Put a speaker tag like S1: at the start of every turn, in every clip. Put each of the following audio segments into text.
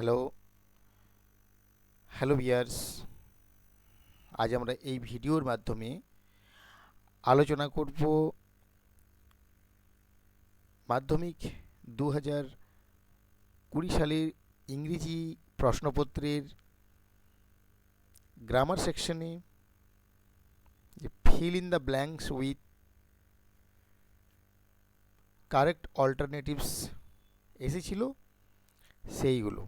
S1: Hello hello viewers, আজ আমরা এই ভিডিওর মাধ্যমে আলোচনা করব মাধ্যমিক 2020 সালের ইংরেজি প্রশ্নপত্রের গ্রামার সেকশনে যে fill in the blanks with correct alternatives এসেছিল সেইগুলো।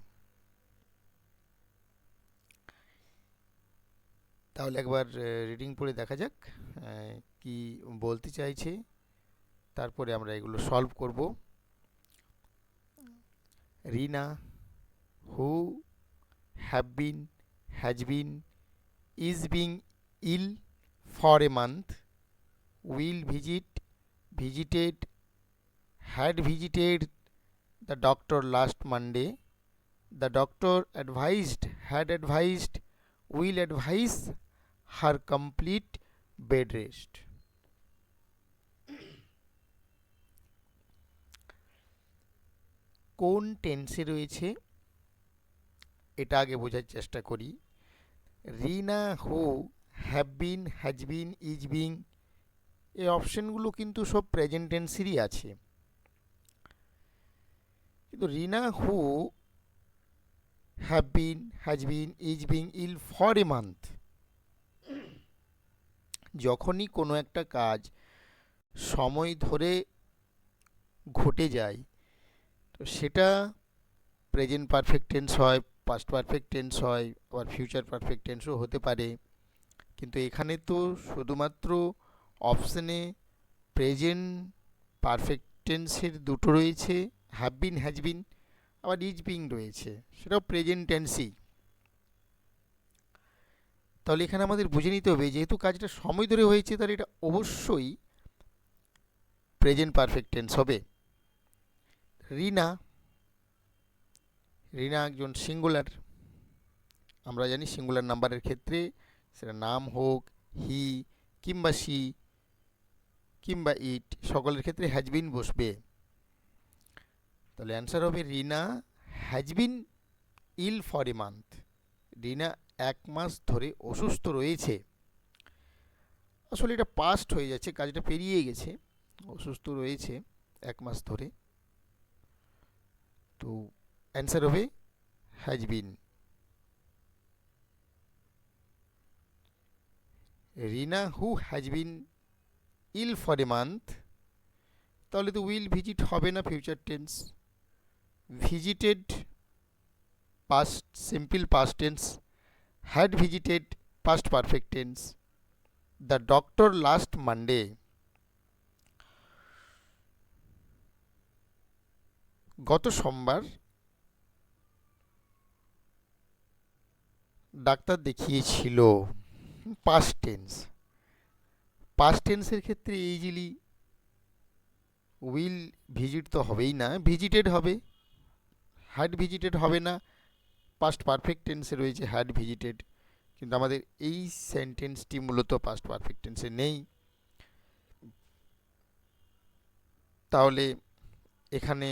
S1: তাহলে একবার রিডিং পড়ে দেখা যাক কি বলতে চাইছে, তারপরে আমরা এগুলো সলভ করব। রিনা, হু have been, has been, is being ill for a month, will visit, visited, had visited the doctor last Monday, the doctor advised, had advised, will advise her complete bed rest. কোন টেন্সে রয়েছে এটা আগে বোঝার চেষ্টা করি। Rina, who, have been, has been, is being, এই অপশনগুলো কিন্তু সব প্রেজেন্ট টেন্সেরই আছে, কিন্তু Rina, who, have been, has been, is being, ill for a month, যখনই কোনো একটা কাজ সময় ধরে ঘটে যায় তো সেটা প্রেজেন্ট পারফেক্ট টেন্স হয়, পাস্ট পারফেক্ট টেন্স হয়, আবার ফিউচার পারফেক্ট টেন্সও হতে পারে। কিন্তু এখানে তো শুধুমাত্র অপশনে প্রেজেন্ট পারফেক্ট টেন্সের দুটো রয়েছে, হ্যাভ বিন, হ্যাজ বিন, আবার ইজ বিং রয়েছে, সেটাও প্রেজেন্ট টেন্সই। তাহলে এখানে আমাদের বুঝে নিতে হবে যেহেতু কাজটা সময় ধরে হয়েছে তাহলে এটা অবশ্যই প্রেজেন্ট পারফেক্ট টেন্স হবে। রিনা, রিনা একজন সিঙ্গুলার, আমরা জানি সিঙ্গুলার নাম্বারের ক্ষেত্রে সেটা নাম হোক, হি কিংবা সি কিংবা ইট, সকলের ক্ষেত্রে হ্যাজ বিন বসবে। তাহলে অ্যান্সার হবে Rina has been ill for a month, Rina 1 মাস ধরে অসুস্থ রয়েছে। আসলে এটা পাস্ট হয়ে যাচ্ছে, কাজটা পেরিয়ে গেছে, অসুস্থ রয়েছে 1 মাস ধরে। তো অ্যান্সার হবে has been. Rina who has been ill for a month, তাহলে তো উইল ভিজিট হবে না, future tense. Visited past simple past tense, had visited past perfect tense. The doctor last Monday, গত সোমবার ডাক্তার দেখিয়েছিল, পাস্ট টেন্স। পাস্ট টেন্সের ক্ষেত্রে easily will visit তো হবেই না, ভিজিটেড হবে, হ্যাড ভিজিটেড হবে না, পাস্ট পারফেক্ট টেন্সে রয়েছে হ্যাড ভিজিটেড, কিন্তু আমাদের এই সেন্টেন্সটি মূলত পাস্ট পারফেক্ট টেন্সে নেই। তাহলে এখানে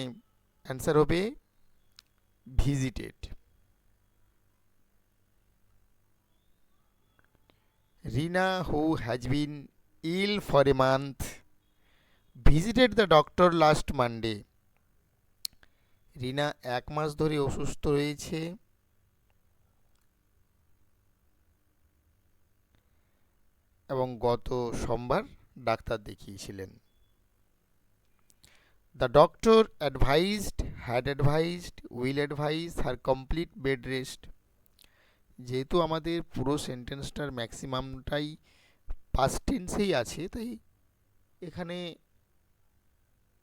S1: অ্যান্সার হবে visited. Rina who has been ill for a month visited the doctor last Monday, Rina 1 মাস ধরে অসুস্থ রয়েছে এবং গত সোমবার ডাক্তার দেখিয়েছিলেন। The doctor advised, had advised, will advise her complete bed rest, যেহেতু আমাদের পুরো সেন্টেন্সটার ম্যাক্সিমামটাই পাস্ট টেন্সেই আছে তাই এখানে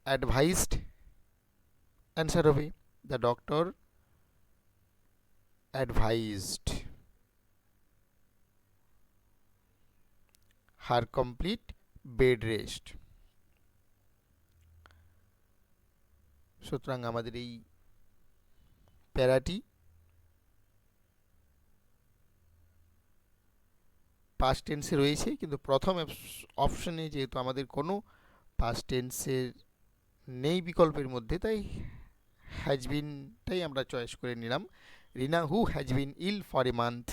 S1: অ্যাডভাইজড অ্যান্সার হবে। The doctor অ্যাডভাইজড her complete bed rest. সুতরাং আমাদের এই প্যারাটি পাস্ট টেন্সে রয়েছে, কিন্তু প্রথম অপশনে যেহেতু আমাদের কোনো পাস্ট টেন্সের নেই বিকল্পের মধ্যে, তাই হ্যাজ বিনটাই আমরা চয়েস করে নিলাম। Rina who has been ill for a month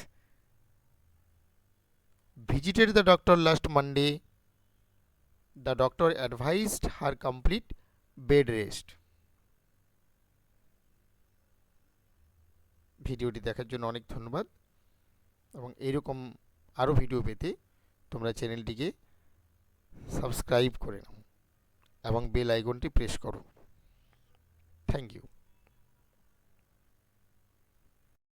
S1: visited the doctor last Monday. The doctor advised her complete bed rest. ভিডিওটি দেখার জন্য অনেক ধন্যবাদ, এবং এইরকম আরও ভিডিও পেতে তোমরা চ্যানেলটিকে সাবস্ক্রাইব করে নাও এবং বেল আইকনটি প্রেস করো। Thank you.